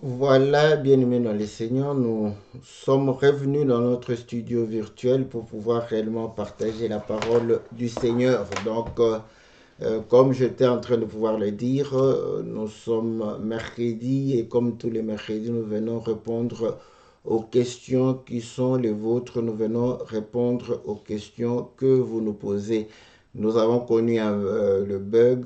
Voilà, bien-aimés dans le Seigneur, nous sommes revenus dans notre studio virtuel pour pouvoir réellement partager la parole du Seigneur. Comme j'étais en train de pouvoir le dire, nous sommes mercredi et comme tous les mercredis, nous venons répondre aux questions qui sont les vôtres. Nous venons répondre aux questions que vous nous posez. Nous avons connu le bug,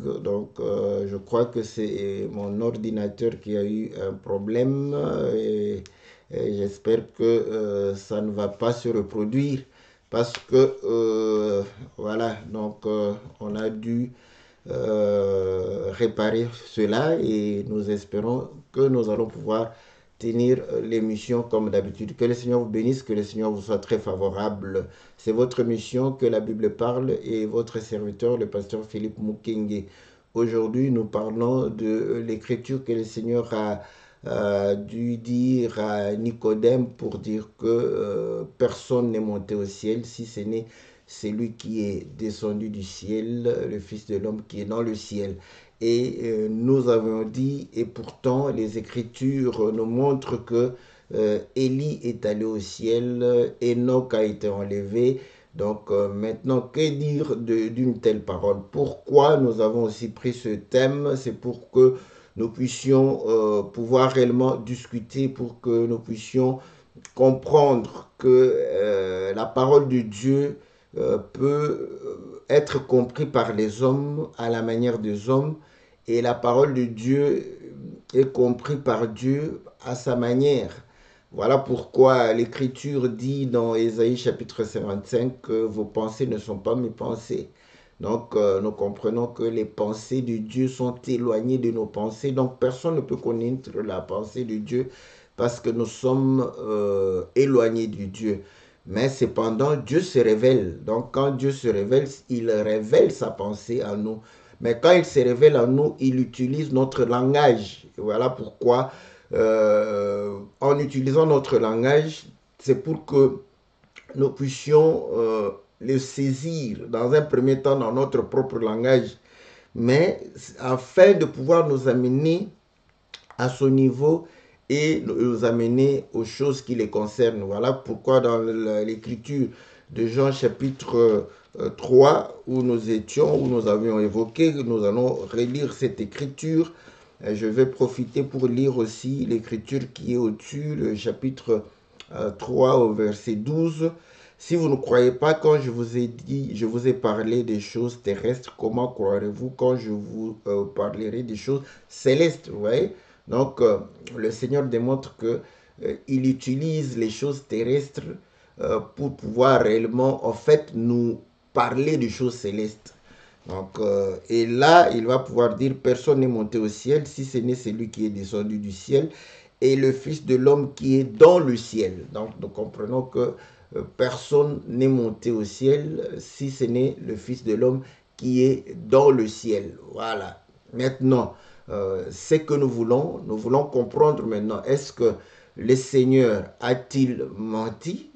je crois que c'est mon ordinateur qui a eu un problème et j'espère que ça ne va pas se reproduire parce que on a dû réparer cela et nous espérons que nous allons pouvoir tenir l'émission comme d'habitude. Que le Seigneur vous bénisse, que le Seigneur vous soit très favorable. C'est votre mission que la Bible parle et votre serviteur, le pasteur Philippe Mukenge. Aujourd'hui, nous parlons de l'écriture que le Seigneur a dû dire à Nicodème pour dire que personne n'est monté au ciel si ce n'est celui qui est descendu du ciel, le Fils de l'homme qui est dans le ciel. Et nous avons dit, et pourtant les Écritures nous montrent que Élie est allé au ciel, Enoch a été enlevé. Maintenant, que dire d'une telle parole? Pourquoi nous avons aussi pris ce thème? C'est pour que nous puissions pouvoir réellement discuter, pour que nous puissions comprendre que la parole de Dieu peut être comprise par les hommes à la manière des hommes et la parole de Dieu est comprise par Dieu à sa manière. Voilà pourquoi l'Écriture dit dans Ésaïe chapitre 55 que vos pensées ne sont pas mes pensées. Nous comprenons que les pensées de Dieu sont éloignées de nos pensées. Donc, personne ne peut connaître la pensée de Dieu parce que nous sommes éloignés de Dieu. Mais cependant, Dieu se révèle. Donc, quand Dieu se révèle, il révèle sa pensée à nous. Mais quand il se révèle à nous, il utilise notre langage. Et voilà pourquoi, en utilisant notre langage, c'est pour que nous puissions le saisir dans un premier temps dans notre propre langage, mais afin de pouvoir nous amener à son niveau et nous amener aux choses qui les concernent. Voilà pourquoi dans l'écriture de Jean chapitre 3, où nous étions, où nous avions évoqué, nous allons relire cette écriture. Je vais profiter pour lire aussi l'écriture qui est au-dessus, le chapitre 3 au verset 12. Si vous ne croyez pas quand je vous ai dit, je vous ai parlé des choses terrestres, comment croirez-vous quand je vous parlerai des choses célestes? Vous voyez? Le Seigneur démontre que il utilise les choses terrestres pour pouvoir réellement, en fait, nous parler des choses célestes. Et là, il va pouvoir dire, personne n'est monté au ciel si ce n'est celui qui est descendu du ciel et le Fils de l'homme qui est dans le ciel. Donc, nous comprenons que personne n'est monté au ciel si ce n'est le Fils de l'homme qui est dans le ciel. Voilà. Maintenant, ce que nous voulons comprendre maintenant. Est-ce que le Seigneur a-t-il menti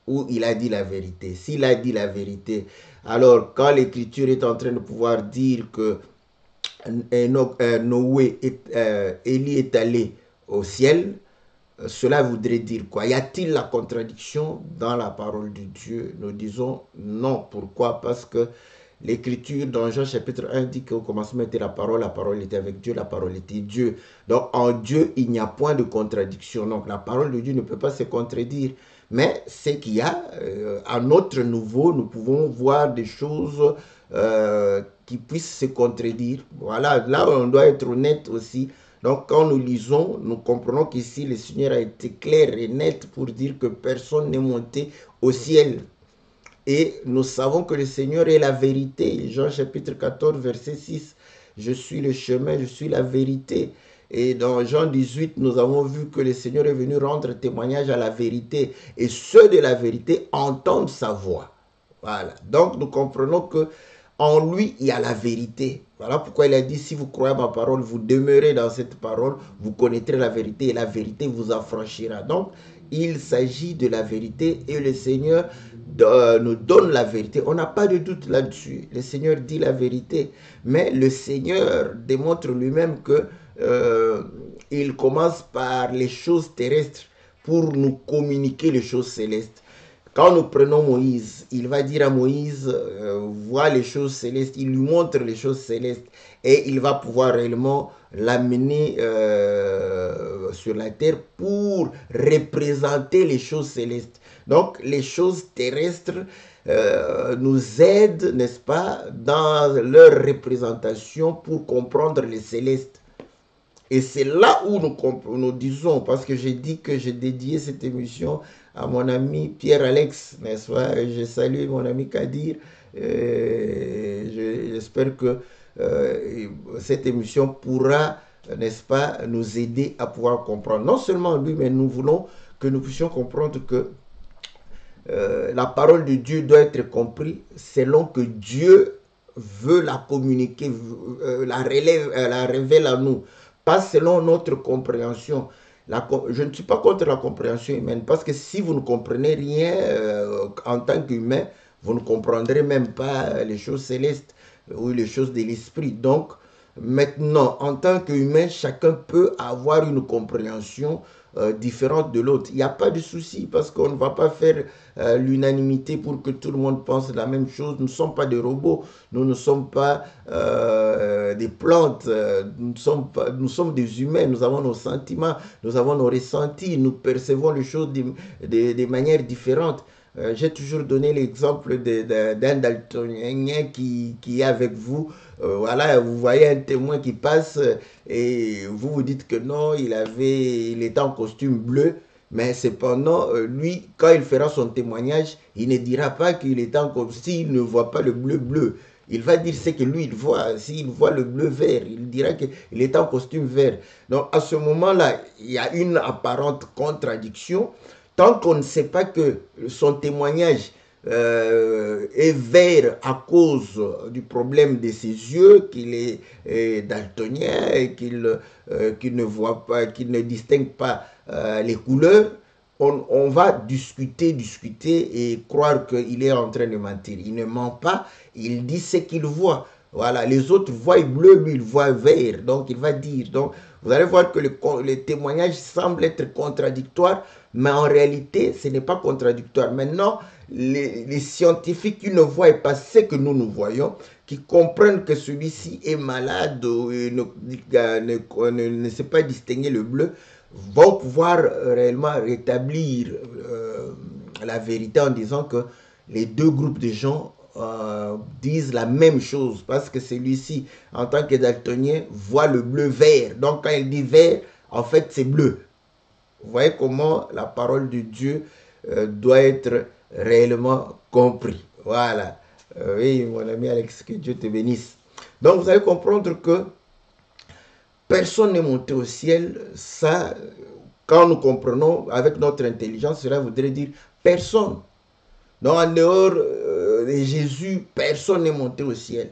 ou il a dit la vérité? S'il a dit la vérité, alors quand l'Écriture est en train de pouvoir dire que Élie est allé au ciel, cela voudrait dire quoi? Y a-t-il la contradiction dans la parole de Dieu? Nous disons non. Pourquoi? Parce que l'Écriture dans Jean chapitre 1 dit qu'au commencement était la parole était avec Dieu, la parole était Dieu. Donc en Dieu, il n'y a point de contradiction. Donc la parole de Dieu ne peut pas se contredire. Mais c'est qu'il y a, à notre niveau, nous pouvons voir des choses qui puissent se contredire. Voilà, là on doit être honnête aussi. Donc quand nous lisons, nous comprenons qu'ici le Seigneur a été clair et net pour dire que personne n'est monté au ciel. Et nous savons que le Seigneur est la vérité. Jean chapitre 14, verset 6. Je suis le chemin, je suis la vérité. Et dans Jean 18, nous avons vu que le Seigneur est venu rendre témoignage à la vérité. Et ceux de la vérité entendent sa voix. Voilà. Donc nous comprenons que en lui, il y a la vérité. Voilà pourquoi il a dit, si vous croyez à ma parole, vous demeurez dans cette parole, vous connaîtrez la vérité et la vérité vous affranchira. Donc, il s'agit de la vérité et le Seigneur nous donne la vérité. On n'a pas de doute là-dessus. Le Seigneur dit la vérité. Mais le Seigneur démontre lui-même que il commence par les choses terrestres pour nous communiquer les choses célestes. Quand nous prenons Moïse, il va dire à Moïse, vois les choses célestes, il lui montre les choses célestes et il va pouvoir réellement l'amener sur la terre pour représenter les choses célestes. Donc les choses terrestres nous aident, n'est-ce pas, dans leur représentation pour comprendre les célestes. Et c'est là où nous disons, parce que j'ai dit que j'ai dédié cette émission à mon ami Pierre-Alex, n'est-ce pas? Je salue mon ami Kadir. J'espère que cette émission pourra, n'est-ce pas, nous aider à pouvoir comprendre. Non seulement lui, mais nous voulons que nous puissions comprendre que la parole de Dieu doit être comprise selon que Dieu veut la communiquer, la révèle à nous, pas selon notre compréhension. Je ne suis pas contre la compréhension humaine, parce que si vous ne comprenez rien en tant qu'humain, vous ne comprendrez même pas les choses célestes ou les choses de l'esprit. Donc, maintenant, en tant qu'humain, chacun peut avoir une compréhension différente de l'autre. Il n'y a pas de souci, parce qu'on ne va pas faire l'unanimité pour que tout le monde pense la même chose. Nous ne sommes pas des robots, nous ne sommes pas des plantes, nous sommes des humains, nous avons nos sentiments, nous avons nos ressentis, nous percevons les choses de manière différente. J'ai toujours donné l'exemple d'un daltonien qui est avec vous. Voilà, vous voyez un témoin qui passe et vous vous dites que non, il était en costume bleu. Mais cependant, lui, quand il fera son témoignage, il ne dira pas qu'il est en costume, s'il ne voit pas le bleu. Il va dire ce que lui, il voit. S'il voit le bleu vert, il dira qu'il est en costume vert. Donc, à ce moment-là, il y a une apparente contradiction. Tant qu'on ne sait pas que son témoignage est vert à cause du problème de ses yeux, qu'il est daltonien et qu'il ne voit pas, qu'il ne distingue pas les couleurs, on va discuter et croire qu'il est en train de mentir. Il ne ment pas, il dit ce qu'il voit. Voilà, les autres voient bleu, lui il voit vert, donc il va dire. Donc vous allez voir que le témoignage semble être contradictoire, mais en réalité ce n'est pas contradictoire. Maintenant, les scientifiques qui ne voient pas ce que nous voyons, qui comprennent que celui-ci est malade ou ne sait pas distinguer le bleu, vont pouvoir réellement rétablir la vérité en disant que les deux groupes de gens disent la même chose, parce que celui-ci, en tant que daltonien, voit le bleu vert. Donc quand il dit vert, en fait c'est bleu. Vous voyez comment la parole de Dieu doit être réellement comprise. Voilà. Oui, mon ami Alex, que Dieu te bénisse. Donc vous allez comprendre que personne n'est monté au ciel. Ça, quand nous comprenons avec notre intelligence, cela voudrait dire personne. Donc en dehors de Jésus, personne n'est monté au ciel.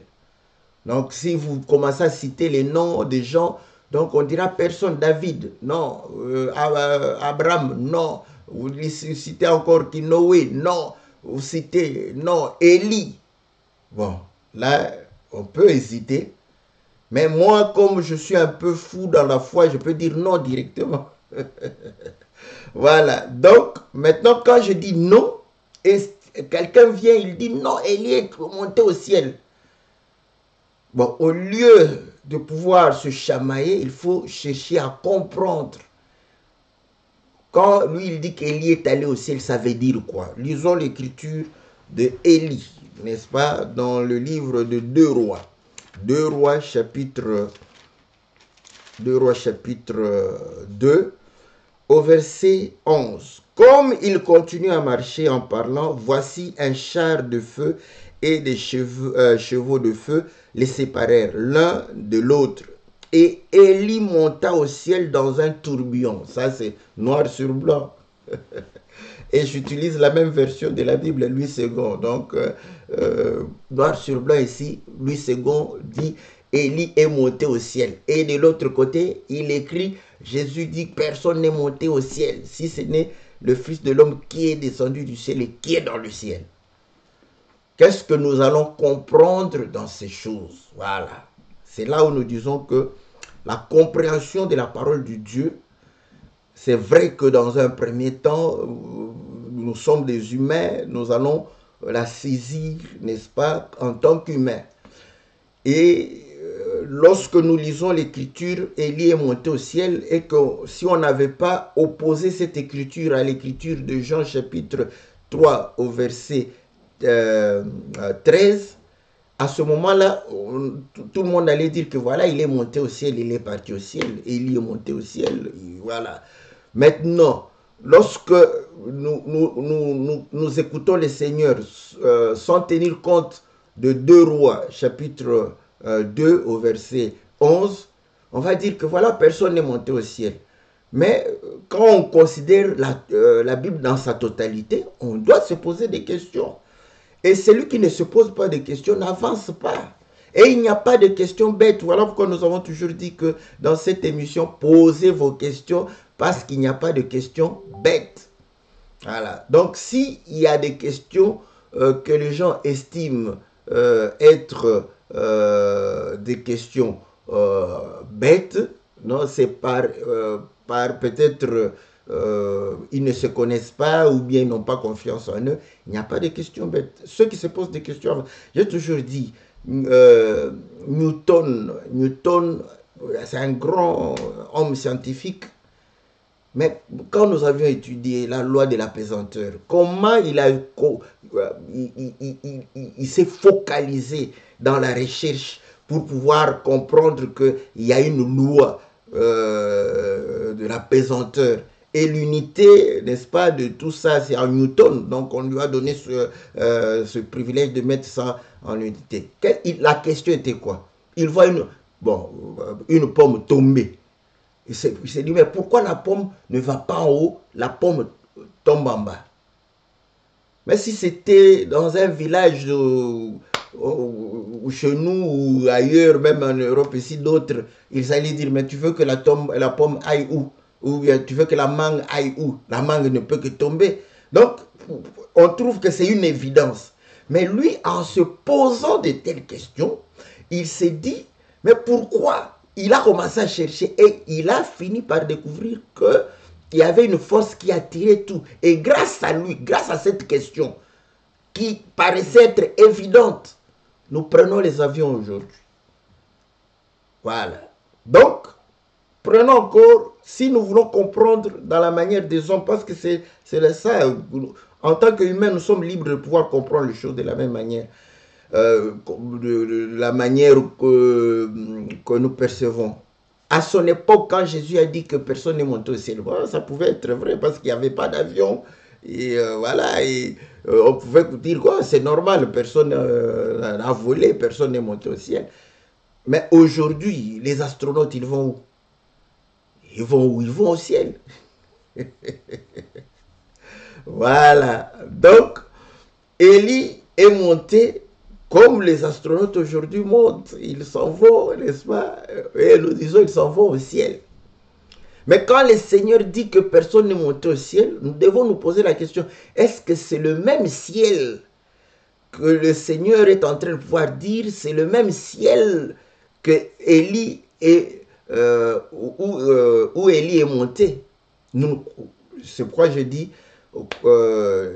Donc si vous commencez à citer les noms des gens, donc on dira personne. David, non. Abraham, non. Vous citez encore qui? Noé, non. Vous citez, non. Élie. Bon, là, on peut hésiter. Mais moi, comme je suis un peu fou dans la foi, je peux dire non directement. Voilà. Donc, maintenant, quand je dis non, et quelqu'un vient, il dit non, Élie est monté au ciel. Bon, au lieu de pouvoir se chamailler, il faut chercher à comprendre. Quand lui, il dit qu'Élie est allé au ciel, ça veut dire quoi? Lisons l'écriture de Élie, n'est-ce pas, dans le livre de 2 Rois. 2 Rois chapitre 2, au verset 11. Comme il continue à marcher en parlant, voici un char de feu et des chevaux de feu les séparèrent l'un de l'autre. Et Élie monta au ciel dans un tourbillon. Ça, c'est noir sur blanc. Et j'utilise la même version de la Bible, Louis II. Donc, noir sur blanc ici, Louis II dit Élie est monté au ciel. Et de l'autre côté, il écrit, Jésus dit, personne n'est monté au ciel, si ce n'est le Fils de l'homme qui est descendu du ciel et qui est dans le ciel. Qu'est-ce que nous allons comprendre dans ces choses? Voilà. C'est là où nous disons que la compréhension de la parole de Dieu. C'est vrai que dans un premier temps, nous sommes des humains, nous allons la saisir, n'est-ce pas, en tant qu'humains. Et lorsque nous lisons l'écriture, Élie est monté au ciel, et que si on n'avait pas opposé cette écriture à l'écriture de Jean chapitre 3 au verset 13, à ce moment-là, tout le monde allait dire que voilà, il est monté au ciel, il est parti au ciel, Élie est monté au ciel, voilà. Maintenant, lorsque nous écoutons le Seigneur sans tenir compte de 2 Rois, chapitre 2 au verset 11, on va dire que voilà, personne n'est monté au ciel. Mais quand on considère la Bible dans sa totalité, on doit se poser des questions. Et celui qui ne se pose pas de questions n'avance pas. Et il n'y a pas de questions bêtes. Voilà pourquoi nous avons toujours dit que dans cette émission, posez vos questions parce qu'il n'y a pas de questions bêtes. Voilà. Donc, s'il y a des questions que les gens estiment être des questions bêtes, non, c'est par peut-être ils ne se connaissent pas ou bien ils n'ont pas confiance en eux. Il n'y a pas de questions bêtes. Ceux qui se posent des questions, j'ai toujours dit, Newton, c'est un grand homme scientifique. Mais quand nous avions étudié la loi de la pesanteur, comment il s'est focalisé dans la recherche pour pouvoir comprendre qu'il y a une loi de la pesanteur. Et l'unité, n'est-ce pas, de tout ça, c'est en Newton. Donc, on lui a donné ce privilège de mettre ça en unité. La question était quoi? Il voit une pomme tomber. Il s'est dit, mais pourquoi la pomme ne va pas en haut, la pomme tombe en bas? Mais si c'était dans un village chez nous ou ailleurs, même en Europe, ici, d'autres, ils allaient dire, mais tu veux que la pomme aille où? Ou bien tu veux que la mangue aille où? La mangue ne peut que tomber. Donc, on trouve que c'est une évidence. Mais lui, en se posant de telles questions, il s'est dit, mais pourquoi? Il a commencé à chercher et il a fini par découvrir qu'il y avait une force qui attirait tout. Et grâce à lui, grâce à cette question, qui paraissait être évidente, nous prenons les avions aujourd'hui. Voilà. Donc, prenons encore, si nous voulons comprendre dans la manière des hommes, parce que c'est ça, en tant qu'humains, nous sommes libres de pouvoir comprendre les choses de la même manière, de la manière que nous percevons. À son époque, quand Jésus a dit que personne n'est monté au ciel, bon, ça pouvait être vrai parce qu'il n'y avait pas d'avion. Et voilà, et on pouvait dire quoi, c'est normal, personne n'a volé, personne n'est monté au ciel. Mais aujourd'hui, les astronautes, ils vont où? Ils vont où? Ils vont au ciel. Voilà. Donc, Élie est monté comme les astronautes aujourd'hui montent. Ils s'en vont, n'est-ce pas? Et nous disons, ils s'en vont au ciel. Mais quand le Seigneur dit que personne n'est monté au ciel, nous devons nous poser la question, est-ce que c'est le même ciel que le Seigneur est en train de pouvoir dire, c'est le même ciel que Élie est, où Élie est monté? C'est pourquoi je dis,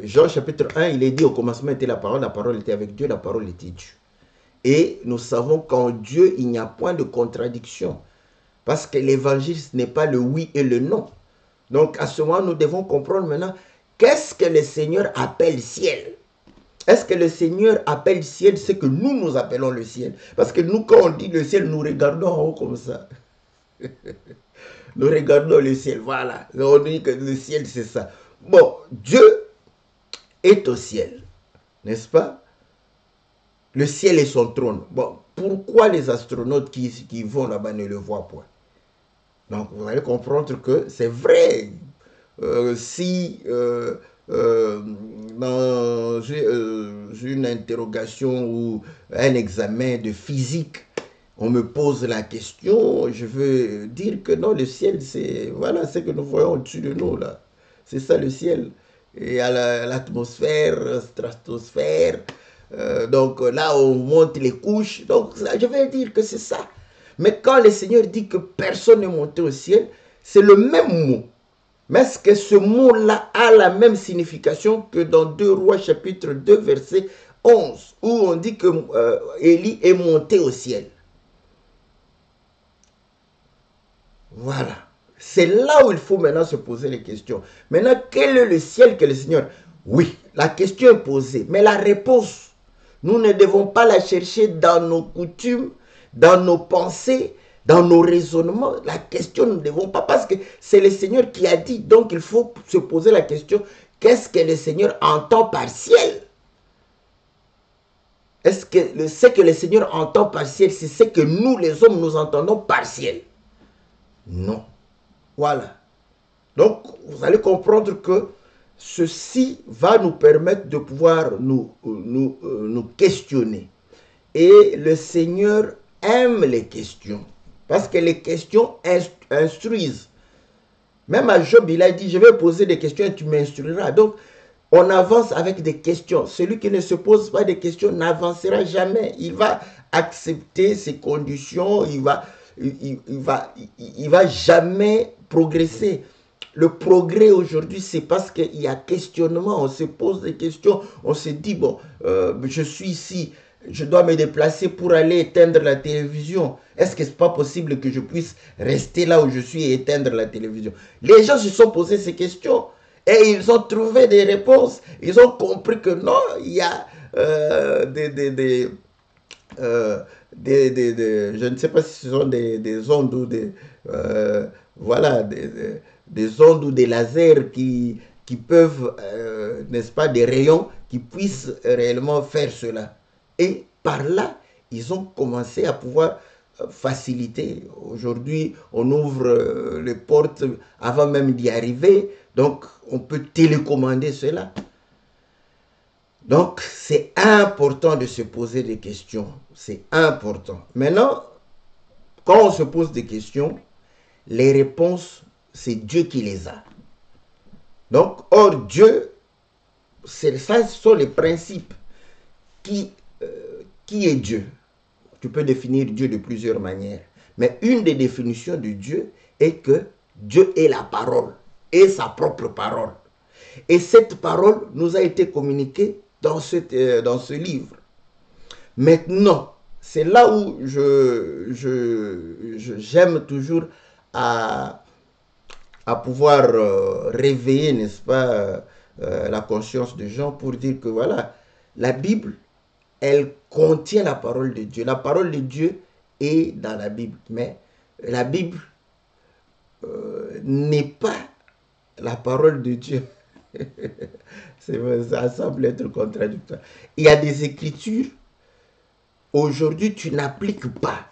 Jean chapitre 1, il est dit au commencement était la parole était avec Dieu, la parole était Dieu. Et nous savons qu'en Dieu, il n'y a point de contradiction. Parce que l'évangile, ce n'est pas le oui et le non. Donc à ce moment, nous devons comprendre maintenant, qu'est-ce que le Seigneur appelle ciel? Est-ce que le Seigneur appelle ciel ce que nous appelons le ciel? Parce que nous, quand on dit le ciel, nous regardons en haut comme ça. Nous regardons le ciel, voilà. On dit que le ciel, c'est ça. Bon, Dieu est au ciel, n'est-ce pas? Le ciel est son trône. Bon, pourquoi les astronautes qui vont là-bas ne le voient point? Donc, vous allez comprendre que c'est vrai. Si dans une interrogation ou un examen de physique, on me pose la question, je veux dire que non, le ciel, c'est voilà ce que nous voyons au-dessus de nous, là. C'est ça le ciel. Et à l'atmosphère, stratosphère. Donc là, on monte les couches. Donc, je vais dire que c'est ça. Mais quand le Seigneur dit que personne n'est monté au ciel, c'est le même mot. Mais est-ce que ce mot-là a la même signification que dans 2 Rois chapitre 2 verset 11, où on dit que Élie est monté au ciel? Voilà. C'est là où il faut maintenant se poser les questions. Maintenant, quel est le ciel que le Seigneur... Oui, la question est posée, mais la réponse, nous ne devons pas la chercher dans nos coutumes, dans nos pensées, dans nos raisonnements. La question, nous ne devons pas, parce que c'est le Seigneur qui a dit. Donc, il faut se poser la question, qu'est-ce que le Seigneur entend par ciel? Est-ce que ce que le Seigneur entend par ciel, c'est ce que nous, les hommes, nous entendons par ciel? Non. Voilà. Donc, vous allez comprendre que ceci va nous permettre de pouvoir nous questionner. Et le Seigneur aime les questions. Parce que les questions instruisent. Même à Job, il a dit, je vais poser des questions et tu m'instruiras. Donc, on avance avec des questions. Celui qui ne se pose pas de questions n'avancera jamais. Il va accepter ses conditions, il va jamais progresser. Le progrès aujourd'hui, c'est parce qu'il y a questionnement, on se pose des questions, on se dit, bon, je suis ici, je dois me déplacer pour aller éteindre la télévision. Est-ce que ce n'est pas possible que je puisse rester là où je suis et éteindre la télévision? Les gens se sont posés ces questions et ils ont trouvé des réponses. Ils ont compris que non, il y a je ne sais pas si ce sont des ondes ou voilà, des ondes ou des lasers qui peuvent, n'est-ce pas, des rayons qui puissent réellement faire cela. Et par là, ils ont commencé à pouvoir faciliter. Aujourd'hui, on ouvre les portes avant même d'y arriver. Donc, on peut télécommander cela. Donc, c'est important de se poser des questions. C'est important. Maintenant, quand on se pose des questions, les réponses, c'est Dieu qui les a. Donc, or, Dieu, ça, ce sont les principes. Qui est Dieu? Tu peux définir Dieu de plusieurs manières. Mais une des définitions de Dieu est que Dieu est la parole, et sa propre parole. Et cette parole nous a été communiquée dans ce livre. Maintenant, c'est là où j'aime toujours à pouvoir réveiller, n'est-ce pas, la conscience des gens pour dire que voilà, la Bible, elle contient la parole de Dieu. La parole de Dieu est dans la Bible, mais la Bible n'est pas la parole de Dieu. Ça semble être contradictoire. Il y a des écritures, aujourd'hui, tu n'appliques pas.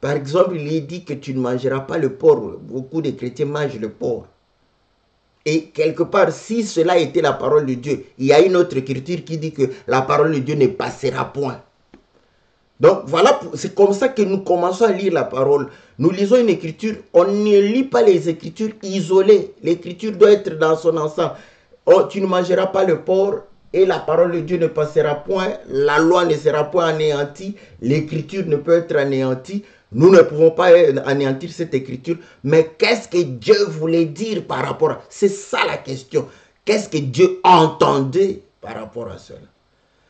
Par exemple, il est dit que tu ne mangeras pas le porc. Beaucoup de chrétiens mangent le porc. Et quelque part, si cela était la parole de Dieu, il y a une autre écriture qui dit que la parole de Dieu ne passera point. Donc voilà, c'est comme ça que nous commençons à lire la parole. Nous lisons une écriture, on ne lit pas les écritures isolées. L'écriture doit être dans son ensemble. Oh, tu ne mangeras pas le porc et la parole de Dieu ne passera point. La loi ne sera point anéantie. L'écriture ne peut être anéantie. Nous ne pouvons pas anéantir cette écriture. Mais qu'est-ce que Dieu voulait dire par rapport à... C'est ça la question. Qu'est-ce que Dieu entendait par rapport à cela?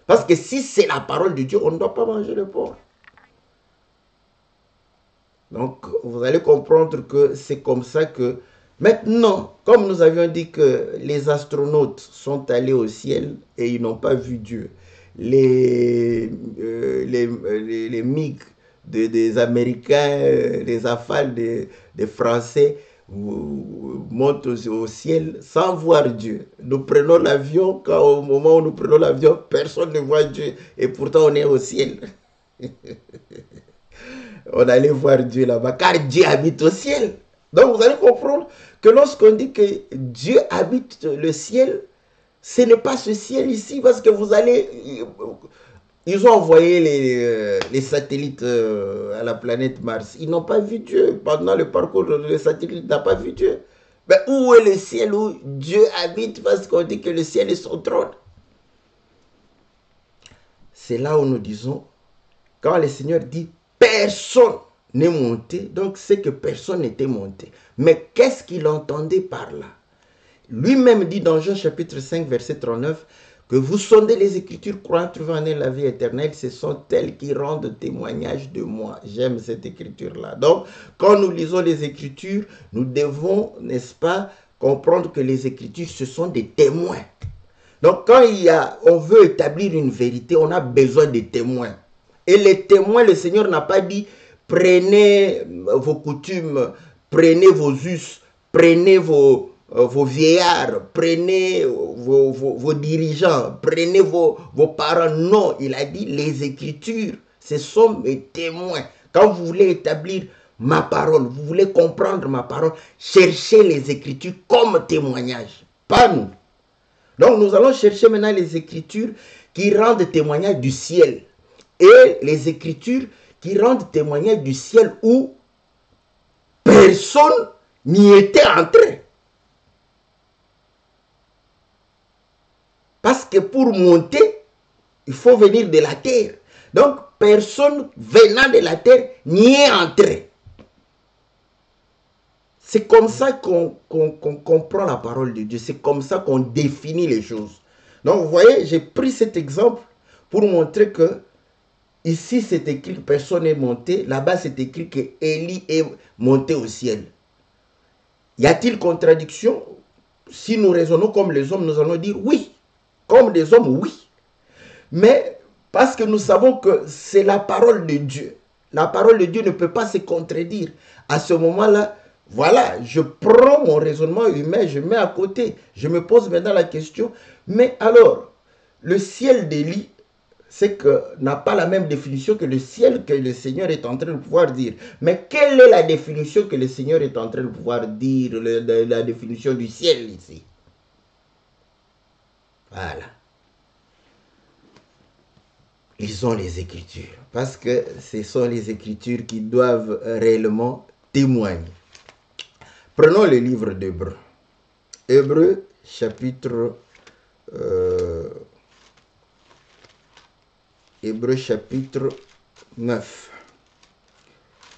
Parce que si c'est la parole de Dieu, on ne doit pas manger le porc. Donc, vous allez comprendre que c'est comme ça que... Maintenant, comme nous avions dit que les astronautes sont allés au ciel et ils n'ont pas vu Dieu. Les MiG des Américains, les Rafales des Français montent au ciel sans voir Dieu. Nous prenons l'avion, quand au moment où nous prenons l'avion, personne ne voit Dieu et pourtant on est au ciel. On allait voir Dieu là-bas, car Dieu habite au ciel. Donc vous allez comprendre que lorsqu'on dit que Dieu habite le ciel, ce n'est pas ce ciel ici, parce que vous allez... Ils ont envoyé les satellites à la planète Mars. Ils n'ont pas vu Dieu. Pendant le parcours, le satellite n'a pas vu Dieu. Mais où est le ciel où Dieu habite? Parce qu'on dit que le ciel est son trône. C'est là où nous disons, quand le Seigneur dit personne n'est monté, donc c'est que personne n'était monté. Mais qu'est-ce qu'il entendait par là? Lui-même dit dans Jean chapitre 5, verset 39, que vous sondez les Écritures, croyant trouver en elles la vie éternelle, ce sont elles qui rendent témoignage de moi. J'aime cette Écriture-là. Donc, quand nous lisons les Écritures, nous devons, n'est-ce pas, comprendre que les Écritures, ce sont des témoins. Donc, quand on veut établir une vérité, on a besoin de témoins. Et les témoins, le Seigneur n'a pas dit, prenez vos coutumes, prenez vos us, prenez vos vieillards, prenez vos dirigeants, prenez vos parents. Non, il a dit les Écritures, ce sont mes témoins. Quand vous voulez établir ma parole, vous voulez comprendre ma parole, cherchez les Écritures comme témoignage, pas nous. Donc nous allons chercher maintenant les Écritures qui rendent témoignage du ciel et les Écritures qui rendent témoignage du ciel où personne n'y était entré. Parce que pour monter, il faut venir de la terre. Donc, personne venant de la terre n'y est entré. C'est comme ça qu'on comprend la parole de Dieu. C'est comme ça qu'on définit les choses. Donc, vous voyez, j'ai pris cet exemple pour montrer que ici, c'est écrit que personne n'est monté. Là-bas, c'est écrit que Élie est monté au ciel. Y a-t-il contradiction? Si nous raisonnons comme les hommes, nous allons dire oui. Comme des hommes, oui. Mais parce que nous savons que c'est la parole de Dieu. La parole de Dieu ne peut pas se contredire. À ce moment-là, voilà, je prends mon raisonnement humain, je mets à côté. Je me pose maintenant la question, mais alors, le ciel d'Élie, c'est que n'a pas la même définition que le ciel que le Seigneur est en train de pouvoir dire. Mais quelle est la définition que le Seigneur est en train de pouvoir dire, la définition du ciel ici? Voilà. Lisons les Écritures, parce que ce sont les Écritures qui doivent réellement témoigner. Prenons le livre d'Hébreux. Hébreux, chapitre 9.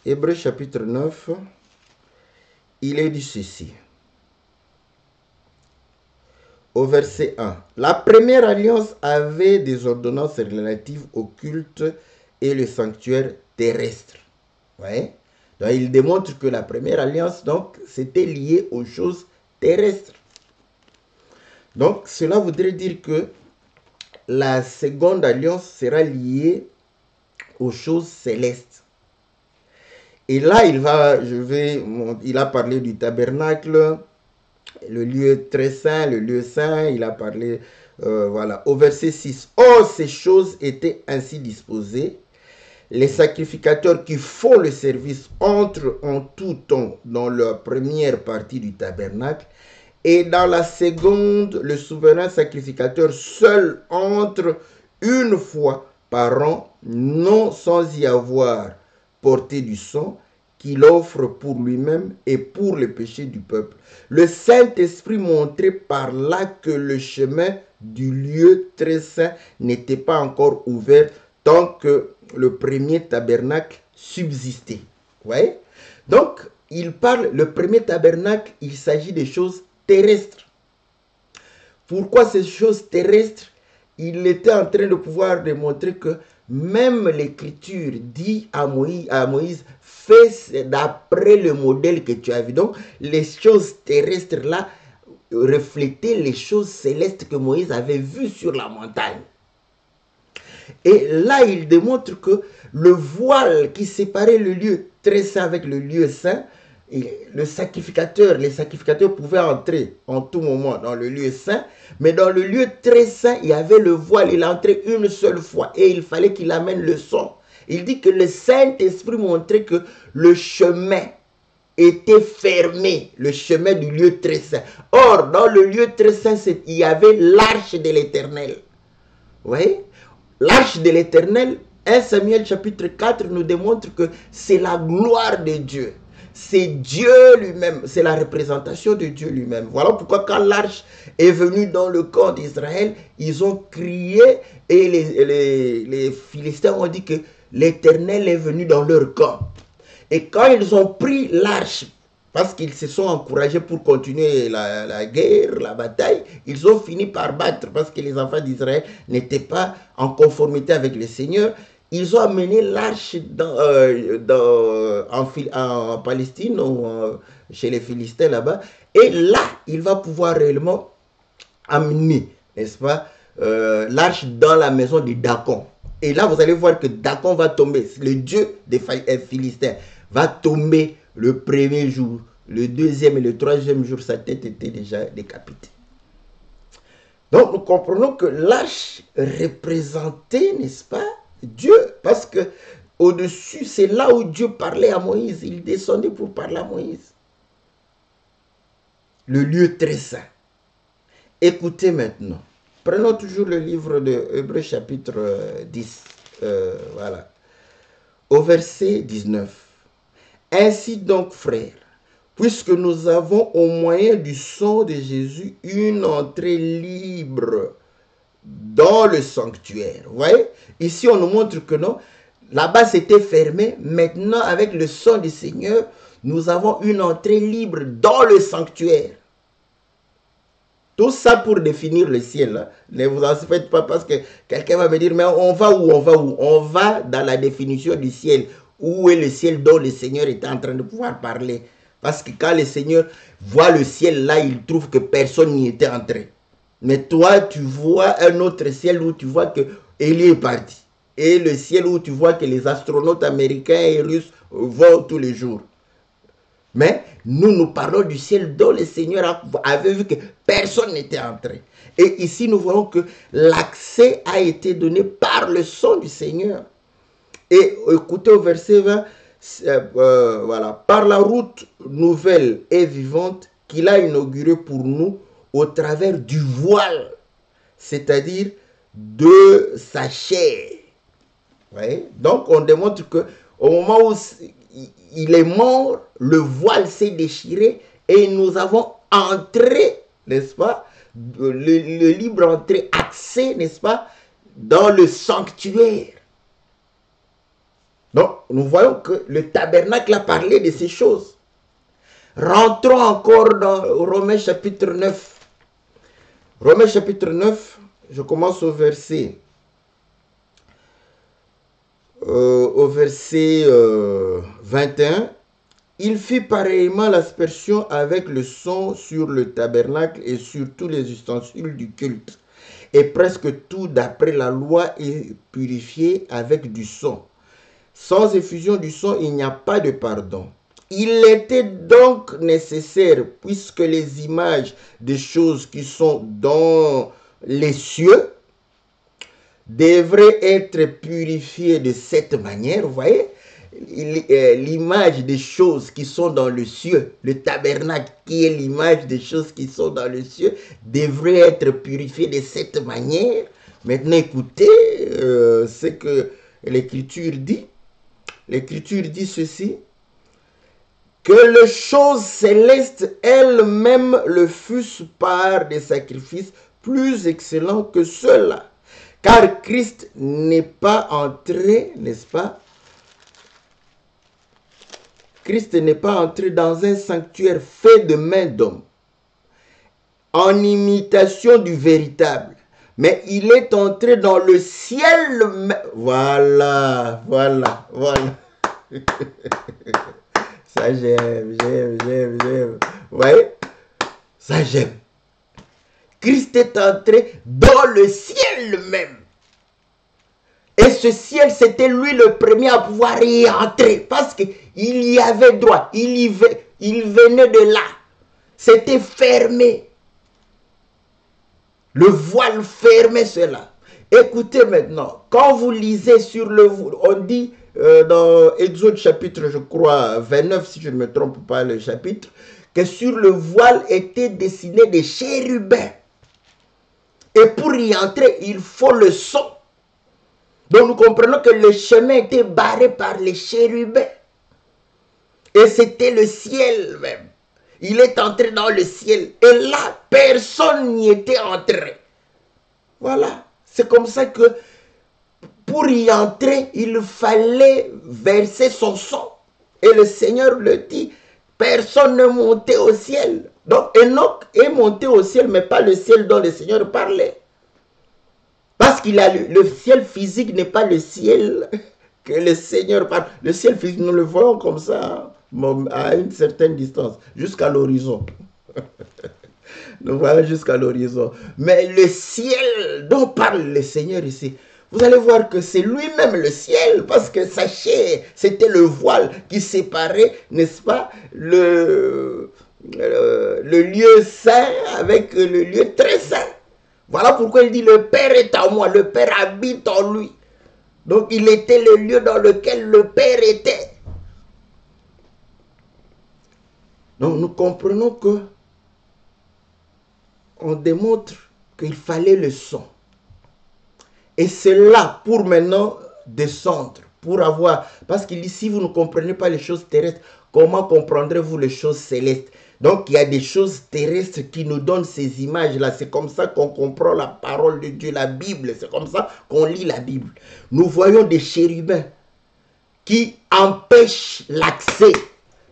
Hébreux, chapitre 9, il est dit ceci. Au verset 1, la première alliance avait des ordonnances relatives au culte et le sanctuaire terrestre. Ouais. Donc, il démontre que la première alliance, donc, c'était lié aux choses terrestres. Donc, cela voudrait dire que la seconde alliance sera liée aux choses célestes. Et là, il a parlé du tabernacle, le lieu très saint, le lieu saint, il a parlé, voilà, au verset 6. Or, ces choses étaient ainsi disposées. Les sacrificateurs qui font le service entrent en tout temps dans la première partie du tabernacle, et dans la seconde, le souverain sacrificateur seul entre une fois par an, non sans y avoir porté du sang, qu'il offre pour lui-même et pour le péché du peuple. Le Saint-Esprit montrait par là que le chemin du lieu très saint n'était pas encore ouvert tant que le premier tabernacle subsistait. Ouais? Donc, il parle, le premier tabernacle, il s'agit des choses terrestres. Pourquoi ces choses terrestres? Il était en train de pouvoir démontrer que même l'Écriture dit à Moïse, fais d'après le modèle que tu as vu. Donc, les choses terrestres là reflétaient les choses célestes que Moïse avait vues sur la montagne. Et là, il démontre que le voile qui séparait le lieu très saint avec le lieu saint, les sacrificateurs pouvaient entrer en tout moment dans le lieu saint, mais dans le lieu très saint, il y avait le voile, il entrait une seule fois et il fallait qu'il amène le sang. Il dit que le Saint-Esprit montrait que le chemin était fermé, le chemin du lieu très saint. Or, dans le lieu très saint, il y avait l'arche de l'Éternel. Vous voyez? L'arche de l'Éternel, 1 Samuel chapitre 4 nous démontre que c'est la gloire de Dieu. C'est Dieu lui-même, c'est la représentation de Dieu lui-même. Voilà pourquoi quand l'arche est venue dans le camp d'Israël, ils ont crié et les Philistins ont dit que l'Éternel est venu dans leur camp. Et quand ils ont pris l'arche, parce qu'ils se sont encouragés pour continuer la guerre, la bataille, ils ont fini par battre parce que les enfants d'Israël n'étaient pas en conformité avec le Seigneur. Ils ont amené l'arche en Palestine ou chez les Philistins là-bas. Et là, il va pouvoir réellement amener, n'est-ce pas, l'arche dans la maison de Dacon. Et là, vous allez voir que Dacon va tomber. Le dieu des Philistins va tomber le premier jour. Le deuxième et le troisième jour, sa tête était déjà décapitée. Donc, nous comprenons que l'arche représentait, n'est-ce pas, Dieu. Parce que au-dessus, c'est là où Dieu parlait à Moïse. Il descendait pour parler à Moïse. Le lieu très saint. Écoutez maintenant. Prenons toujours le livre de Hébreux chapitre 10. Voilà. Au verset 19. Ainsi donc, frères, puisque nous avons au moyen du sang de Jésus une entrée libre dans le sanctuaire. Vous voyez? Ici, on nous montre que non, là-bas c'était fermé. Maintenant, avec le sang du Seigneur, nous avons une entrée libre dans le sanctuaire. Tout ça pour définir le ciel. Hein. Ne vous en faites pas parce que quelqu'un va me dire, mais on va où? On va où? On va dans la définition du ciel. Où est le ciel dont le Seigneur est en train de pouvoir parler? Parce que quand le Seigneur voit le ciel là, il trouve que personne n'y était entré. Mais toi, tu vois un autre ciel où tu vois que Élie est parti. Et le ciel où tu vois que les astronautes américains et russes vont tous les jours. Mais nous parlons du ciel dont le Seigneur avait vu que personne n'était entré. Et ici, nous voyons que l'accès a été donné par le sang du Seigneur. Et écoutez au verset 20, voilà, par la route nouvelle et vivante qu'il a inaugurée pour nous au travers du voile, c'est-à-dire de sa chair. Ouais. Donc, on démontre que au moment où il est mort, le voile s'est déchiré et nous avons entré, n'est-ce pas, le libre entrée, accès, n'est-ce pas, dans le sanctuaire. Donc, nous voyons que le tabernacle a parlé de ces choses. Rentrons encore dans Romains chapitre 9. Romains chapitre 9, je commence au verset 21. Il fit pareillement l'aspersion avec le sang sur le tabernacle et sur tous les ustensiles du culte. Et presque tout d'après la loi est purifié avec du sang. Sans effusion du sang, il n'y a pas de pardon. Il était donc nécessaire, puisque les images des choses qui sont dans les cieux devraient être purifiées de cette manière, vous voyez, l'image des choses qui sont dans le cieux, le tabernacle qui est l'image des choses qui sont dans le cieux, devrait être purifié de cette manière. Maintenant, écoutez ce que l'Écriture dit. L'Écriture dit ceci, que les choses célestes elles-mêmes le fussent par des sacrifices plus excellents que ceux-là. Car Christ n'est pas entré, n'est-ce pas? Christ n'est pas entré dans un sanctuaire fait de main d'homme, en imitation du véritable. Mais il est entré dans le ciel. Voilà. Ça, j'aime. Vous voyez? Ça, j'aime. Christ est entré dans le ciel même. Et ce ciel, c'était lui le premier à pouvoir y entrer. Parce qu'il y avait droit. Il venait de là. C'était fermé. Le voile fermait cela. Écoutez maintenant, quand vous lisez sur le... On dit dans Exode chapitre, je crois, 29, si je ne me trompe pas le chapitre, que sur le voile étaient dessinés des chérubins. Et pour y entrer, il faut le sang. Donc nous comprenons que le chemin était barré par les chérubins. Et c'était le ciel même. Il est entré dans le ciel. Et là, personne n'y était entré. Voilà. C'est comme ça que pour y entrer, il fallait verser son sang. Et le Seigneur le dit, personne ne montait au ciel. Donc Enoch est monté au ciel, mais pas le ciel dont le Seigneur parlait. Parce qu'il a le ciel physique n'est pas le ciel que le Seigneur parle. Le ciel physique, nous le voyons comme ça, à une certaine distance, jusqu'à l'horizon. Nous voyons jusqu'à l'horizon. Mais le ciel dont parle le Seigneur ici, vous allez voir que c'est lui-même le ciel, parce que sachez, c'était le voile qui séparait, n'est-ce pas, le lieu saint avec le lieu très saint. Voilà pourquoi il dit, le Père est en moi, le Père habite en lui. Donc il était le lieu dans lequel le Père était. Donc nous comprenons que on démontre qu'il fallait le sang. Et c'est là pour maintenant descendre, pour avoir... Parce qu'il dit, si vous ne comprenez pas les choses terrestres, comment comprendrez-vous les choses célestes? Donc il y a des choses terrestres qui nous donnent ces images-là. C'est comme ça qu'on comprend la parole de Dieu, la Bible. C'est comme ça qu'on lit la Bible. Nous voyons des chérubins qui empêchent l'accès.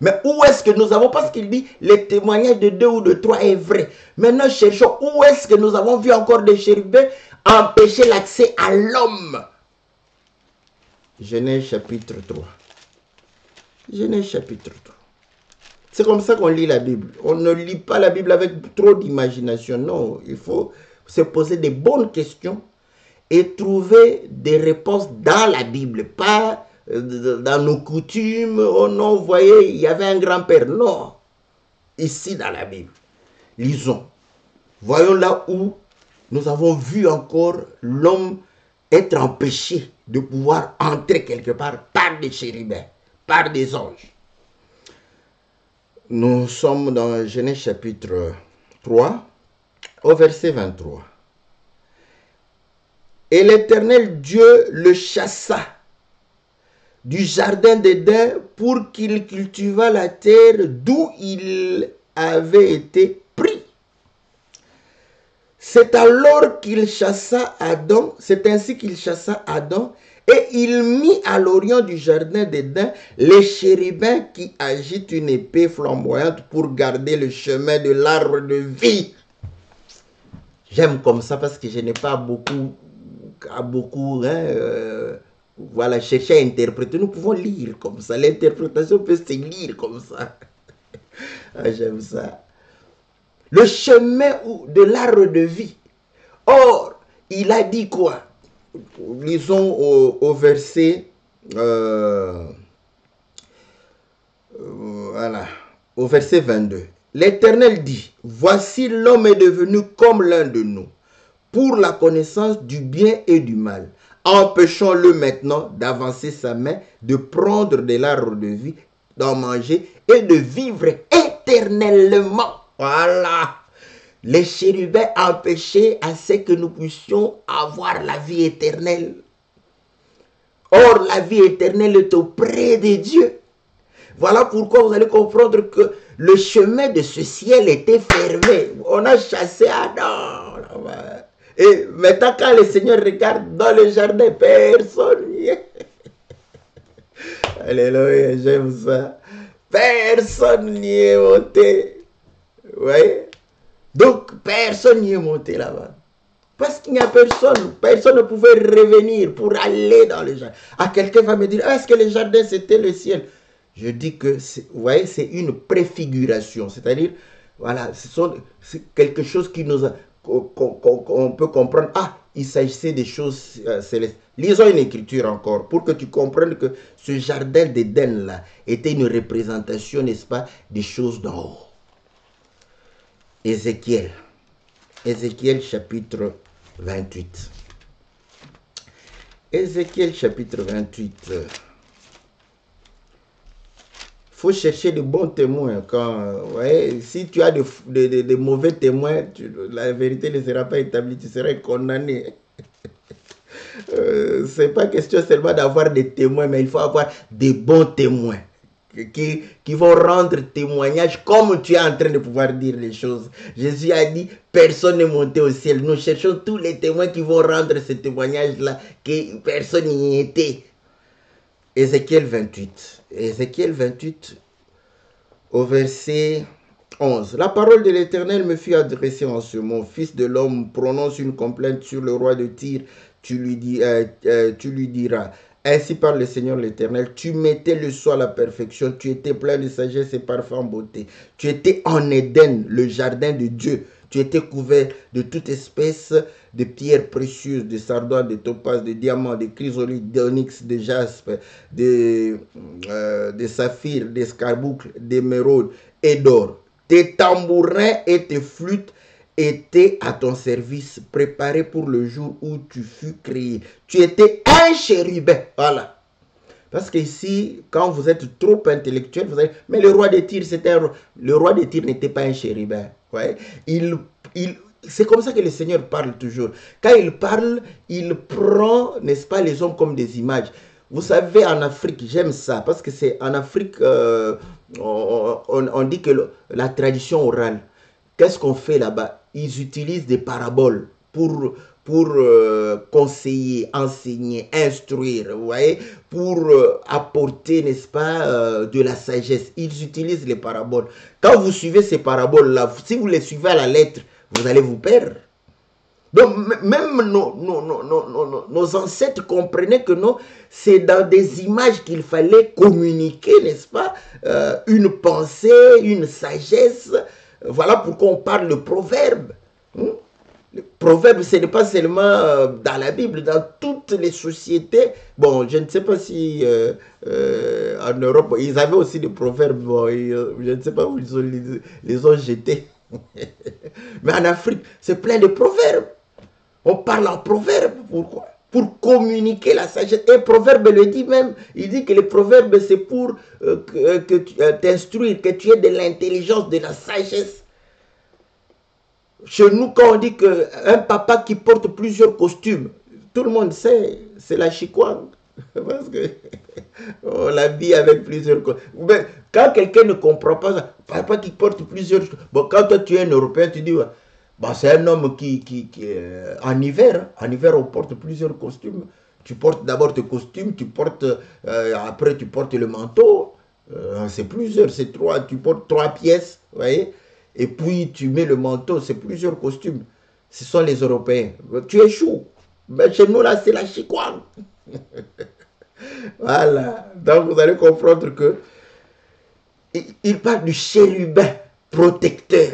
Mais où est-ce que nous avons, parce qu'il dit, le témoignage de 2 ou de 3 est vrai. Maintenant, cherchons où est-ce que nous avons vu encore des chérubins empêcher l'accès à l'homme. Genèse chapitre 3. Genèse chapitre 3. C'est comme ça qu'on lit la Bible. On ne lit pas la Bible avec trop d'imagination. Non, il faut se poser des bonnes questions et trouver des réponses dans la Bible, pas dans nos coutumes. Oh non, vous voyez, il y avait un grand-père. Non, ici dans la Bible. Lisons. Voyons là où nous avons vu encore l'homme être empêché de pouvoir entrer quelque part par des chérubins, par des anges. Nous sommes dans Genèse chapitre 3, au verset 23. Et l'Éternel Dieu le chassa du jardin d'Éden pour qu'il cultivât la terre d'où il avait été pris. C'est alors qu'il chassa Adam, c'est ainsi qu'il chassa Adam, et il mit à l'orient du jardin d'Éden les chérubins qui agitent une épée flamboyante pour garder le chemin de l'arbre de vie. J'aime comme ça parce que je n'ai pas beaucoup voilà, chercher à interpréter. Nous pouvons lire comme ça. L'interprétation peut se lire comme ça. Ah, j'aime ça. Le chemin de l'arbre de vie. Or, il a dit quoi? Lisons au verset... voilà. Au verset 22. L'Éternel dit, voici l'homme est devenu comme l'un de nous, pour la connaissance du bien et du mal. Empêchons-le maintenant d'avancer sa main, de prendre de l'arbre de vie, d'en manger et de vivre éternellement. Voilà. Les chérubins empêchaient à ce que nous puissions avoir la vie éternelle. Or, la vie éternelle est auprès de Dieu. Voilà pourquoi vous allez comprendre que le chemin de ce ciel était fermé. On a chassé Adam. Et maintenant, quand le Seigneur regarde dans le jardin, personne n'y est. Alléluia, j'aime ça. Personne n'y est monté. Vous voyez? Donc, personne n'y est monté là-bas. Parce qu'il n'y a personne. Personne ne pouvait revenir pour aller dans le jardin. Ah, quelqu'un va me dire, est-ce que le jardin, c'était le ciel? Je dis que, vous voyez, c'est une préfiguration. C'est-à-dire, voilà, c'est quelque chose qui nous a... qu'on peut comprendre. Ah, il s'agissait des choses célestes. Lisons une écriture encore pour que tu comprennes que ce jardin d'Éden-là était une représentation, n'est-ce pas, des choses d'en haut. Ézéchiel. Ézéchiel chapitre 28. Ézéchiel chapitre 28. Faut chercher de bons témoins. Ouais, si tu as de mauvais témoins, la vérité ne sera pas établie, tu seras condamné. C'est pas question seulement d'avoir des témoins, mais il faut avoir des bons témoins. qui vont rendre témoignage comme tu es en train de pouvoir dire les choses. Jésus a dit, personne n'est monté au ciel. Nous cherchons tous les témoins qui vont rendre ce témoignage-là, que personne n'y était. Ézéchiel 28. Ézéchiel 28, au verset 11. La parole de l'Éternel me fut adressée en ce mot. Fils de l'homme, prononce une complainte sur le roi de Tyr. Tu lui diras, ainsi parle le Seigneur l'Éternel, tu mettais le soi à la perfection, tu étais plein de sagesse et parfait en beauté. Tu étais en Éden, le jardin de Dieu. Tu étais couvert de toute espèce de pierres précieuses, de sardoines, de topazes, de diamants, de chrysolites, d'onyx, de jaspe, de saphir, d'escarboucles, d'émeraudes et d'or. Tes tambourins et tes flûtes étaient à ton service, préparés pour le jour où tu fus créé. Tu étais un chérubin. Voilà. Parce qu'ici, quand vous êtes trop intellectuel, vous allez... Mais le roi de Tyr, le roi de Tyr n'était pas un chérubin. Ouais. C'est comme ça que le Seigneur parle toujours. Quand il parle, il prend, n'est-ce pas, les hommes comme des images. Vous savez, en Afrique, j'aime ça, parce que c'est en Afrique, on dit que la tradition orale, qu'est-ce qu'on fait là-bas? Ils utilisent des paraboles pour conseiller, enseigner, instruire, vous voyez, pour apporter, n'est-ce pas, de la sagesse. Ils utilisent les paraboles. Quand vous suivez ces paraboles-là, si vous les suivez à la lettre, vous allez vous perdre. Donc, même nos ancêtres comprenaient que non, c'est dans des images qu'il fallait communiquer, n'est-ce pas, une pensée, une sagesse. Voilà pourquoi on parle de proverbes. Le proverbe, ce n'est pas seulement dans la Bible, dans toutes les sociétés. Bon, je ne sais pas si en Europe, ils avaient aussi des proverbes. Bon, je ne sais pas où ils les ont jetés. Mais en Afrique, c'est plein de proverbes. On parle en proverbe. Pourquoi? Pour communiquer la sagesse. Et le proverbe le dit même. Il dit que les proverbes, c'est pour que tu t'instruire, que tu aies de l'intelligence, de la sagesse. Chez nous, quand on dit qu'un papa qui porte plusieurs costumes, tout le monde sait, c'est la chikwang. Parce que on l'habille avec plusieurs costumes. Quand quelqu'un ne comprend pas ça, papa qui porte plusieurs... Bon, quand toi tu es un Européen, tu dis, ouais, bah, c'est un homme qui en hiver, on porte plusieurs costumes. Tu portes d'abord tes costumes, tu portes, après tu portes le manteau. C'est plusieurs, c'est trois, tu portes 3 pièces, vous voyez. Et puis tu mets le manteau, c'est plusieurs costumes. Ce sont les Européens. Tu échoues. Mais chez nous, là, c'est la chikwang. Voilà. Donc vous allez comprendre que il parle du chérubin protecteur.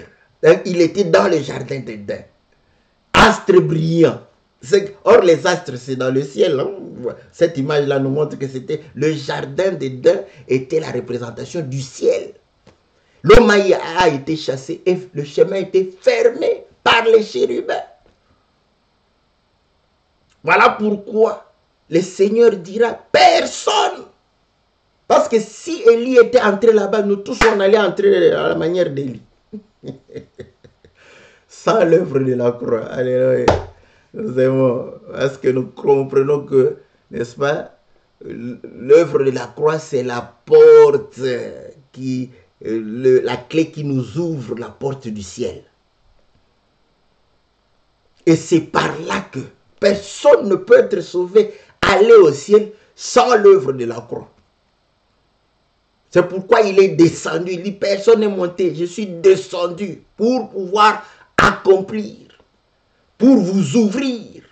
Il était dans le jardin d'Éden. Astre brillant. Or, les astres, c'est dans le ciel. Hein? Cette image-là nous montre que c'était le jardin d'Éden était la représentation du ciel. L'homme a été chassé et le chemin a été fermé par les chérubins. Voilà pourquoi le Seigneur dira personne. Parce que si Élie était entré là-bas, nous tous on allait entrer à la manière d'Élie. Sans l'œuvre de la croix. Alléluia. C'est bon. Parce que nous comprenons que, n'est-ce pas, l'œuvre de la croix, c'est la porte qui... la clé qui nous ouvre la porte du ciel. Et c'est par là que personne ne peut être sauvé, aller au ciel sans l'œuvre de la croix. C'est pourquoi il est descendu. Il dit, personne n'est monté. Je suis descendu pour pouvoir accomplir, pour vous ouvrir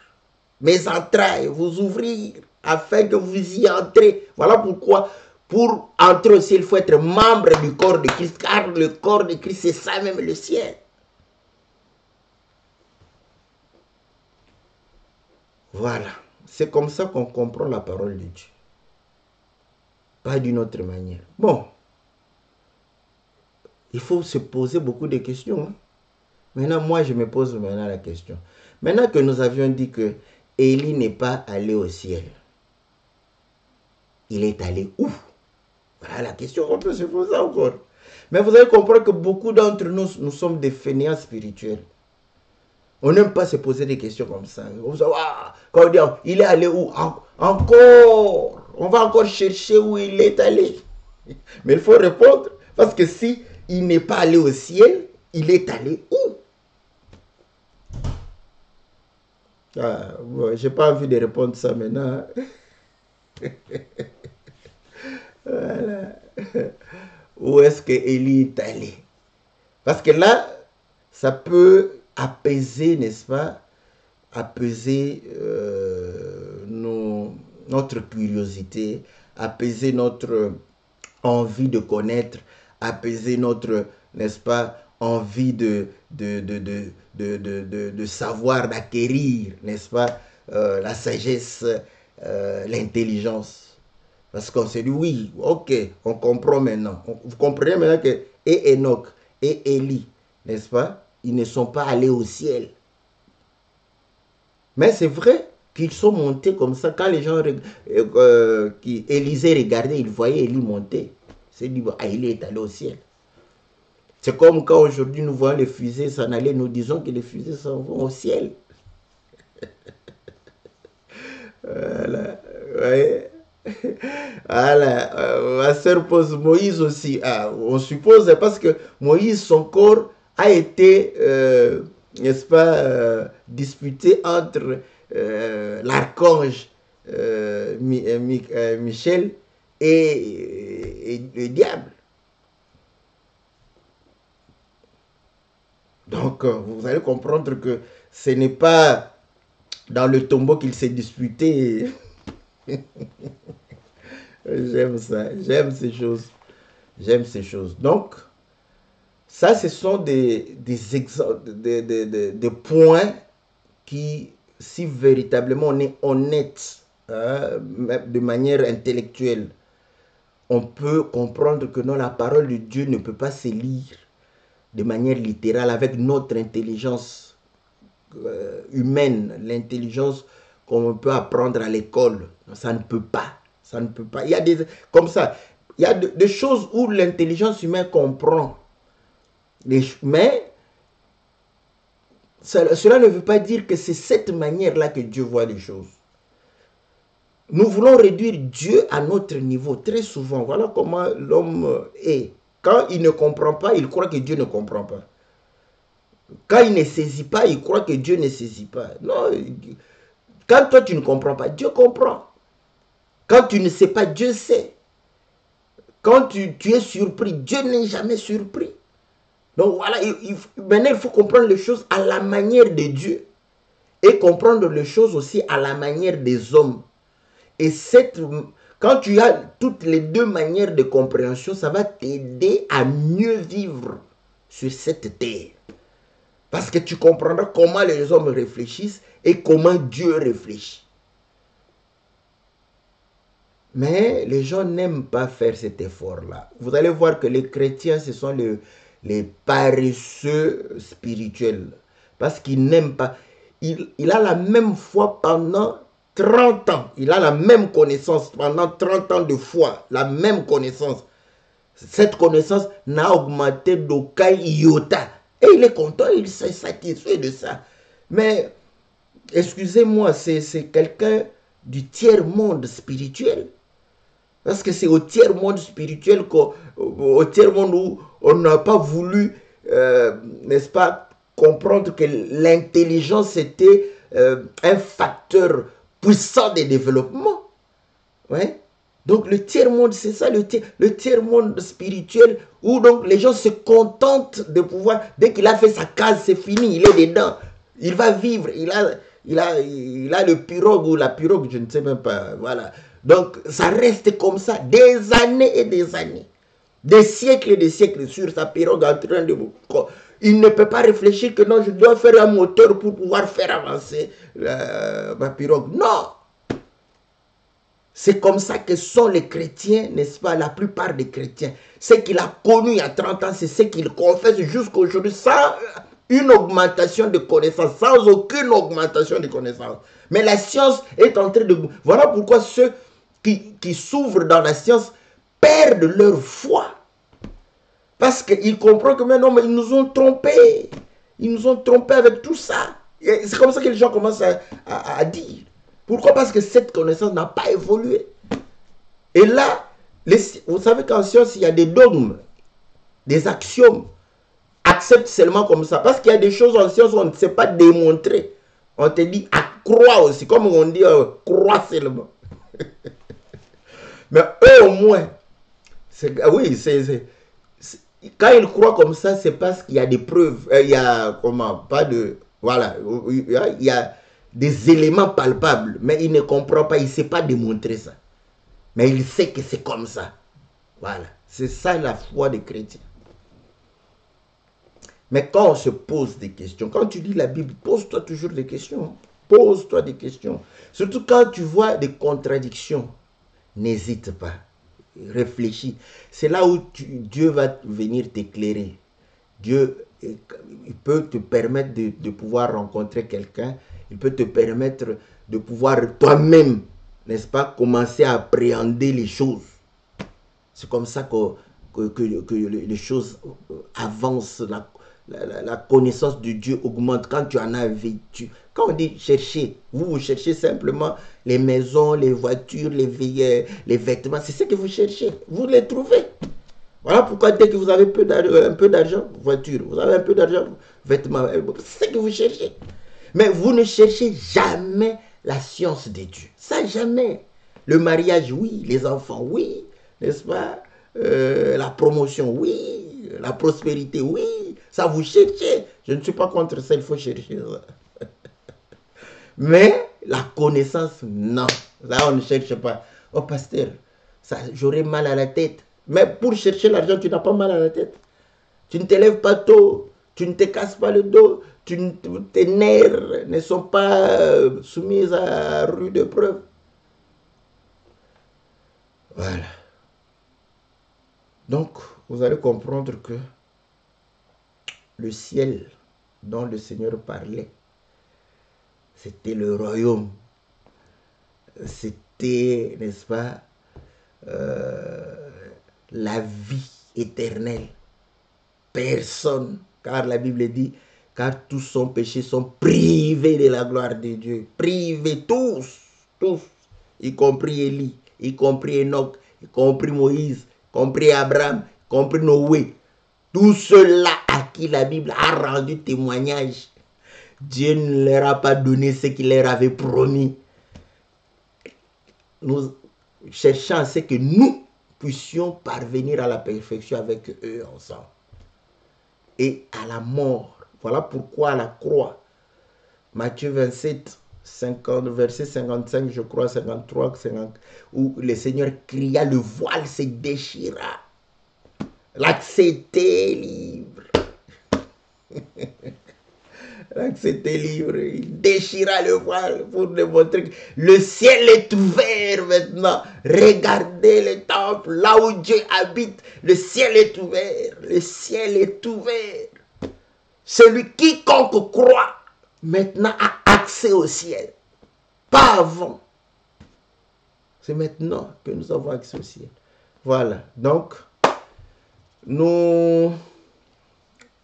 mes entrailles, vous ouvrir, afin que vous y entrez. Voilà pourquoi, pour entrer au ciel, il faut être membre du corps de Christ, car le corps de Christ, c'est ça même le ciel. Voilà. C'est comme ça qu'on comprend la parole de Dieu. Pas d'une autre manière. Bon. Il faut se poser beaucoup de questions. Hein. Maintenant, moi, je me pose maintenant la question. Maintenant que nous avions dit que Élie n'est pas allé au ciel, il est allé où? Voilà la question qu'on peut se poser encore. Mais vous allez comprendre que beaucoup d'entre nous, nous sommes des fainéants spirituels. On n'aime pas se poser des questions comme ça. Quand on dit, il est allé où? Encore. On va encore chercher où il est allé. Mais il faut répondre, parce que si il n'est pas allé au ciel, il est allé où? Ah, bon, j'ai pas envie de répondre ça maintenant. Voilà. Où est-ce que Élie est allé? Parce que là, ça peut apaiser, n'est-ce pas? Apaiser notre curiosité, apaiser notre envie de connaître, apaiser notre, n'est-ce pas, envie de savoir, d'acquérir, n'est-ce pas, la sagesse, l'intelligence. Parce qu'on s'est dit, oui, ok, on comprend maintenant. Vous comprenez maintenant que et Enoch et Élie, n'est-ce pas, ils ne sont pas allés au ciel. Mais c'est vrai qu'ils sont montés comme ça. Quand les gens qui Élisée regardaient, ils voyaient Élie monter. C'est dit, ah, Élie est allé au ciel. C'est comme quand aujourd'hui nous voyons les fusées s'en aller, nous disons que les fusées s'en vont au ciel. Voilà. Ouais. Voilà. Ma soeur pose Moïse aussi. Ah, on suppose parce que Moïse, son corps a été, n'est-ce pas, disputé entre l'archange Michel et le diable. Donc, vous allez comprendre que ce n'est pas dans le tombeau qu'il s'est disputé. J'aime ça, j'aime ces choses. J'aime ces choses. Donc, ça, ce sont des exemples, des points qui, si véritablement on est honnête, hein, de manière intellectuelle, on peut comprendre que non, la parole de Dieu ne peut pas se lire de manière littérale avec notre intelligence humaine, l'intelligence qu'on peut apprendre à l'école. Ça ne peut pas. Ça ne peut pas. Il y a des, comme ça, il y a des choses où l'intelligence humaine comprend. Mais cela ne veut pas dire que c'est cette manière-là que Dieu voit les choses. Nous voulons réduire Dieu à notre niveau très souvent. Voilà comment l'homme est. Quand il ne comprend pas, il croit que Dieu ne comprend pas. Quand il ne saisit pas, il croit que Dieu ne saisit pas. Non, quand toi tu ne comprends pas, Dieu comprend. Quand tu ne sais pas, Dieu sait. Quand tu es surpris, Dieu n'est jamais surpris. Donc voilà, maintenant il faut comprendre les choses à la manière de Dieu. Et comprendre les choses aussi à la manière des hommes. Et quand tu as toutes les deux manières de compréhension, ça va t'aider à mieux vivre sur cette terre. Parce que tu comprendras comment les hommes réfléchissent et comment Dieu réfléchit. Mais les gens n'aiment pas faire cet effort-là. Vous allez voir que les chrétiens, ce sont les paresseux spirituels. Parce qu'ils n'aiment pas. Il a la même foi pendant 30 ans. Il a la même connaissance pendant 30 ans de foi. La même connaissance. Cette connaissance n'a augmenté d'aucun iota. Et il est content, il s'est satisfait de ça. Mais, excusez-moi, c'est quelqu'un du tiers-monde spirituel. Parce que c'est au tiers-monde spirituel, au tiers-monde où on n'a pas voulu, n'est-ce pas, comprendre que l'intelligence était un facteur puissant de développement. Ouais. Donc le tiers-monde, c'est ça, le tiers-monde spirituel, où donc les gens se contentent de pouvoir, dès qu'il a fait sa case, c'est fini, il est dedans. Il va vivre, il a le pirogue ou la pirogue, je ne sais même pas, voilà. Donc ça reste comme ça, des années et des années. Des siècles et des siècles sur sa pirogue en train de... Il ne peut pas réfléchir que non, je dois faire un moteur pour pouvoir faire avancer ma pirogue. Non! C'est comme ça que sont les chrétiens, n'est-ce pas, la plupart des chrétiens. Ce qu'il a connu il y a 30 ans, c'est ce qu'il confesse jusqu'à aujourd'hui sans une augmentation de connaissances, sans aucune augmentation de connaissances. Mais la science est en train de... Voilà pourquoi ceux qui s'ouvrent dans la science perdent leur foi. Parce qu'ils comprennent que maintenant, ils nous ont trompés. Ils nous ont trompés avec tout ça. C'est comme ça que les gens commencent à dire. Pourquoi? Parce que cette connaissance n'a pas évolué. Et là, Vous savez qu'en science, il y a des dogmes, des axiomes. Accepte seulement comme ça. Parce qu'il y a des choses en science où on ne sait pas démontrer. On te dit à croire aussi. Comme on dit, croire seulement. Mais eux au moins, oui, quand ils croient comme ça, c'est parce qu'il y a des preuves. Il y a, comment, pas de, voilà, il y a des éléments palpables. Mais il ne comprend pas, il ne sait pas démontrer ça. Mais il sait que c'est comme ça. Voilà. C'est ça la foi des chrétiens. Mais quand on se pose des questions, quand tu lis la Bible, pose-toi toujours des questions. Pose-toi des questions. Surtout quand tu vois des contradictions, n'hésite pas. Réfléchis. C'est là où Dieu va venir t'éclairer. Dieu, il peut te permettre de pouvoir rencontrer quelqu'un. Il peut te permettre de pouvoir toi-même, n'est-ce pas, commencer à appréhender les choses. C'est comme ça que les choses avancent, la connaissance de Dieu augmente quand tu en as vécu. Quand on dit chercher, vous cherchez simplement les maisons, les voitures, les vêtements. C'est ce que vous cherchez. Vous les trouvez. Voilà pourquoi dès que vous avez un peu d'argent, voiture, vous avez un peu d'argent, vêtements, c'est ce que vous cherchez. Mais vous ne cherchez jamais la science de Dieu. Ça, jamais. Le mariage, oui. Les enfants, oui. N'est-ce pas? La promotion, oui. La prospérité, oui. Ça, vous cherchez. Je ne suis pas contre ça, il faut chercher ça. Mais la connaissance, non. Là, on ne cherche pas. Oh, pasteur, j'aurais mal à la tête. Mais pour chercher l'argent, tu n'as pas mal à la tête. Tu ne te lèves pas tôt. Tu ne te casses pas le dos. Tes nerfs ne sont pas soumis à rude épreuve. Voilà. Donc, vous allez comprendre que le ciel dont le Seigneur parlait, c'était le royaume. C'était, n'est-ce pas, la vie éternelle. Personne, car la Bible dit, car tous sont péchés, sont privés de la gloire de Dieu. Privés, tous, y compris Élie, y compris Enoch, y compris Moïse, y compris Abraham, y compris Noé. Tous ceux-là à qui la Bible a rendu témoignage, Dieu ne leur a pas donné ce qu'il leur avait promis. Nous cherchons à ce que nous puissions parvenir à la perfection avec eux ensemble. Et à la mort. Voilà pourquoi à la croix, Matthieu 27, 50, verset 55, je crois, 53, 50, où le Seigneur cria, le voile se déchira. L'accès était libre. L'accès était libre. Il déchira le voile pour démontrer que le ciel est ouvert maintenant. Regardez le temple, là où Dieu habite. Le ciel est ouvert. Le ciel est ouvert. Celui quiconque croit maintenant a accès au ciel. Pas avant. C'est maintenant que nous avons accès au ciel. Voilà. Donc, nous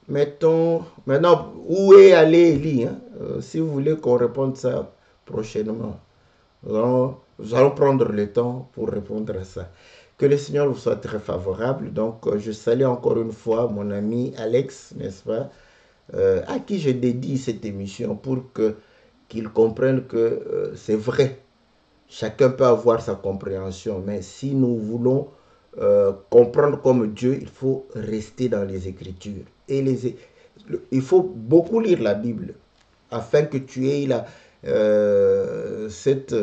mettons... Maintenant, où est allé Élie, hein? Si vous voulez qu'on réponde ça prochainement, nous allons prendre le temps pour répondre à ça. Que le Seigneur vous soit très favorable. Donc, je salue encore une fois mon ami Alex, n'est-ce pas, à qui je dédie cette émission pour qu'il comprenne que c'est vrai. Chacun peut avoir sa compréhension, mais si nous voulons comprendre comme Dieu, il faut rester dans les Écritures. Et il faut beaucoup lire la Bible afin que tu aies cette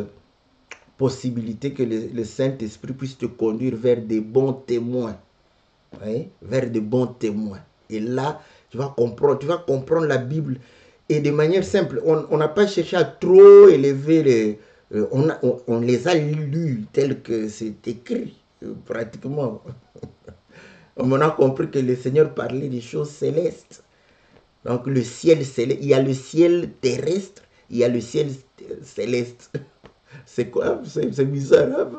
possibilité que le Saint-Esprit puisse te conduire vers des bons témoins. Oui, vers de bons témoins. Et là, tu vas comprendre la Bible. Et de manière simple, on n'a pas cherché à trop élever on les a lus tels que c'est écrit, pratiquement. On a compris que le Seigneur parlait des choses célestes. Donc le ciel céleste, il y a le ciel terrestre, il y a le ciel céleste. C'est quoi? C'est bizarre. Hein?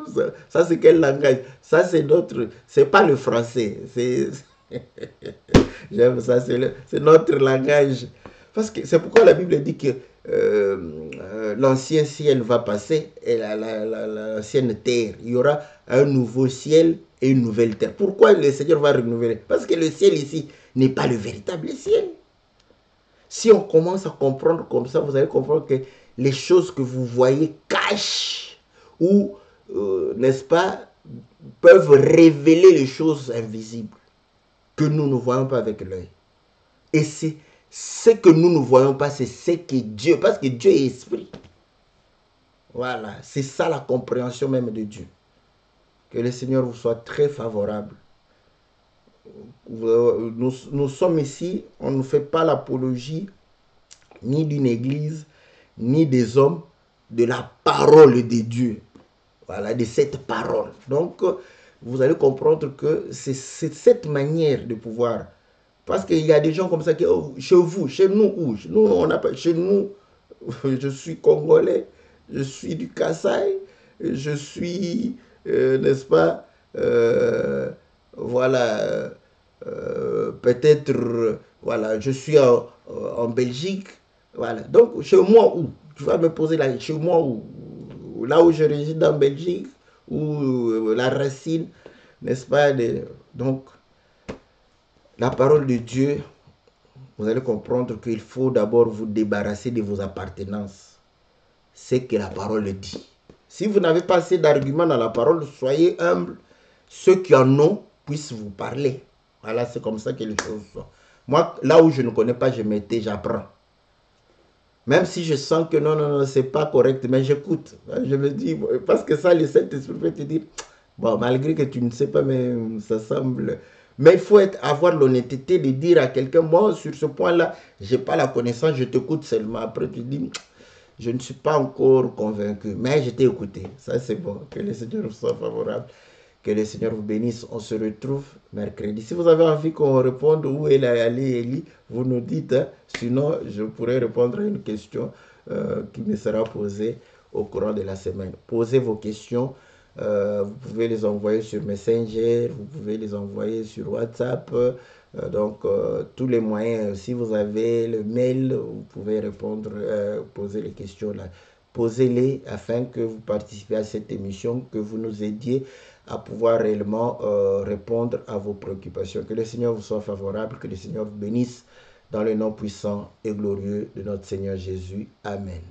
Ça c'est quel langage? Ça c'est notre... C'est pas le français. J'aime ça, c'est notre langage. Parce que c'est pourquoi la Bible dit que l'ancien ciel va passer et l'ancienne terre. Il y aura un nouveau ciel et une nouvelle terre. Pourquoi le Seigneur va renouveler? Parce que le ciel ici n'est pas le véritable ciel. Si on commence à comprendre comme ça, vous allez comprendre que les choses que vous voyez cachent ou, n'est-ce pas, peuvent révéler les choses invisibles que nous ne voyons pas avec l'œil. Et c'est ce que nous ne voyons pas, c'est ce que Dieu, parce que Dieu est esprit. Voilà, c'est ça la compréhension même de Dieu. Que le Seigneur vous soit très favorable. Nous sommes ici, on ne fait pas l'apologie ni d'une église, ni des hommes, de la parole de Dieu. Voilà, de cette parole. Donc, vous allez comprendre que c'est cette manière de pouvoir. Parce qu'il y a des gens comme ça qui, oh, chez vous, chez nous, où? Nous, on n'a pas, chez nous, je suis congolais, je suis du Kasaï, je suis, n'est-ce pas, voilà, peut-être, voilà, je suis en Belgique, voilà. Donc, chez moi, où? Tu vas me poser là, chez moi, où? Là où je réside en Belgique, où la racine, n'est-ce pas, donc, la parole de Dieu, vous allez comprendre qu'il faut d'abord vous débarrasser de vos appartenances. C'est que la parole dit. Si vous n'avez pas assez d'arguments dans la parole, soyez humbles. Ceux qui en ont puissent vous parler. Voilà, c'est comme ça que les choses sont. Moi, là où je ne connais pas, je m'étais, j'apprends. Même si je sens que non, c'est pas correct, mais j'écoute. Je me dis, parce que ça, le Saint-Esprit peut te dire, bon, malgré que tu ne sais pas, mais ça semble. Mais il faut avoir l'honnêteté de dire à quelqu'un, moi, sur ce point-là, je n'ai pas la connaissance, je t'écoute seulement. Après, tu dis, je ne suis pas encore convaincu, mais je t'ai écouté. Ça, c'est bon. Que le Seigneur soit favorable. Que le Seigneur vous bénisse. On se retrouve mercredi. Si vous avez envie qu'on réponde où est Eli, vous nous dites. Hein. Sinon, je pourrais répondre à une question qui me sera posée au courant de la semaine. Posez vos questions. Vous pouvez les envoyer sur Messenger. Vous pouvez les envoyer sur WhatsApp. Donc, tous les moyens. Si vous avez le mail, vous pouvez répondre, poser les questions là. Posez-les afin que vous participiez à cette émission, que vous nous aidiez à pouvoir réellement répondre à vos préoccupations. Que le Seigneur vous soit favorable, que le Seigneur vous bénisse dans le nom puissant et glorieux de notre Seigneur Jésus. Amen.